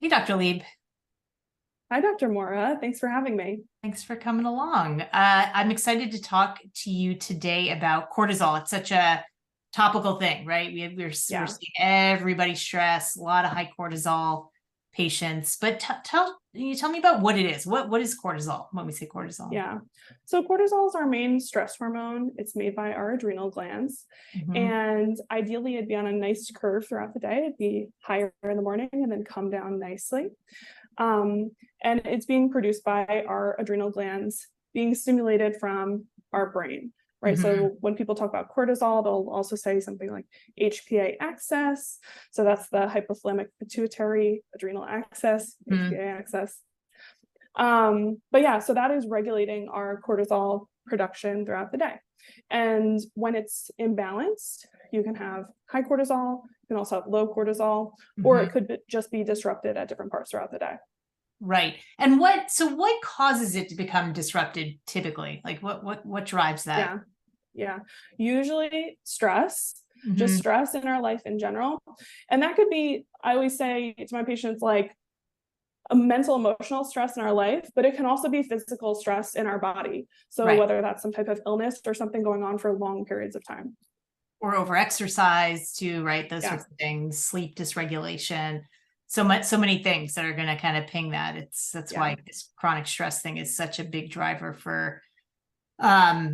Hey, Dr. Lieb. Hi, Dr. Maura. Thanks for having me. Thanks for coming along. I'm excited to talk to you today about cortisol. It's such a topical thing, right? We're Yeah. seeing everybody stressed, a lot of high cortisol patients. But tell me about what it is. What is cortisol when we say cortisol? Yeah. So cortisol is our main stress hormone. It's made by our adrenal glands. Mhm. And ideally, it'd be on a nice curve throughout the day. It'd be higher in the morning and then come down nicely. Um, and it's being produced by our adrenal glands being stimulated from our brain, right? Mhm. So when people talk about cortisol, they'll also say something like HPA axis. So that's the hypothalamic pituitary adrenal axis, Mhm. HPA axis. But yeah, so that is regulating our cortisol production throughout the day. And when it's imbalanced, you can have high cortisol, you can also have low cortisol, or it Mhm. could just be disrupted at different parts throughout the day. Right. And what causes it to become disrupted typically? Like what drives that? Yeah. Yeah. Usually stress, just Mhm. stress in our life in general. And that could be, I always say to my patients, like a mental emotional stress in our life, but it can also be physical stress in our body. So Right. whether that's some type of illness or something going on for long periods of time. Or overexercise too, right? Those Yeah. sorts of things, sleep dysregulation, so many things that are going to kind of ping that. That's Yeah. why this chronic stress thing is such a big driver for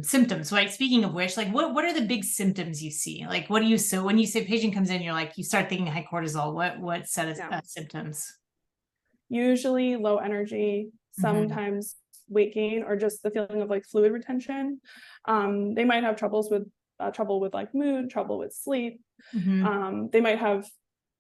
symptoms, right? Speaking of which, like what are the big symptoms you see? Like what do you so when you say patient comes in, you're like you start thinking high cortisol, what set of Yeah. symptoms? Usually low energy, Mhm. sometimes weight gain, or just the feeling of like fluid retention. They might have trouble with like mood, trouble with sleep. Mhm. They might have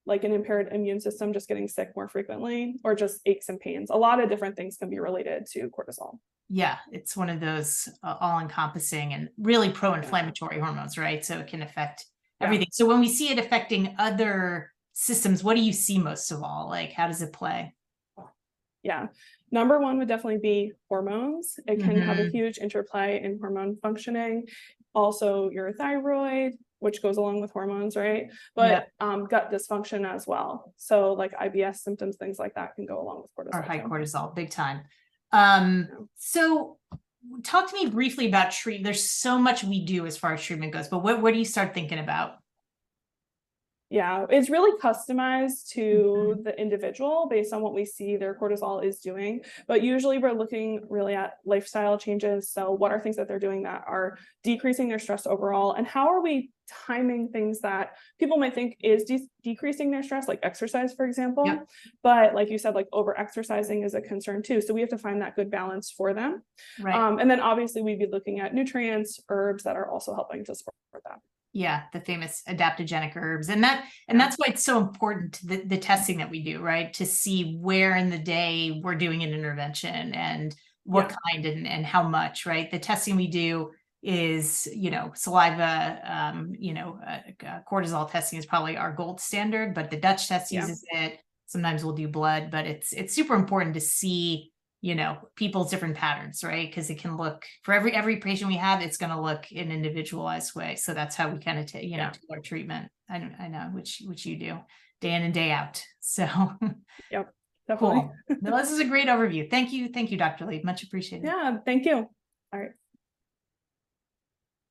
like an impaired immune system, just getting sick more frequently, or just aches and pains. A lot of different things can be related to cortisol. Yeah, it's one of those all-encompassing and really Yeah. pro-inflammatory hormones, right? So it can affect Yeah. everything. So when we see it affecting other systems, what do you see most of all? Like, how does it play? Yeah. Number one would definitely be hormones. It can have a Hmm. huge interplay in hormone functioning. Also, your thyroid, which goes along with hormones, right? Yep. But gut dysfunction as well. So, like IBS symptoms, things like that can go along with Or cortisol high too. cortisol, big time. Yeah. So talk to me briefly about treatment. There's so much we do as far as treatment goes, but what do you start thinking about? Yeah, it's really customized to Mhm. the individual based on what we see their cortisol is doing. But usually we're looking really at lifestyle changes. So, what are things that they're doing that are decreasing their stress overall? And how are we timing things that people might think is decreasing their stress, like exercise, for Yep. example? But like you said, like over exercising is a concern too. So, we have to find that good balance for them. Right. And then obviously, we'd be looking at nutrients, herbs that are also helping to support that. Yeah, the famous adaptogenic herbs. And Yeah. that's why it's so important the testing that we do, right? To see where in the day we're doing an intervention and what Yeah. kind and how much, right? The testing we do is, saliva, cortisol testing is probably our gold standard, but the Dutch test Yeah. uses it. Sometimes we'll do blood, but it's super important to see people's different patterns, right? Because it can look for every patient we have, it's going to look in an individualized way. So that's how we kind of take Yeah. take our treatment. I know which you do day in and day out. So Yep, definitely. cool. No, this is a great overview. Thank you, Dr. Lee. Much appreciated. Yeah, thank you. All right.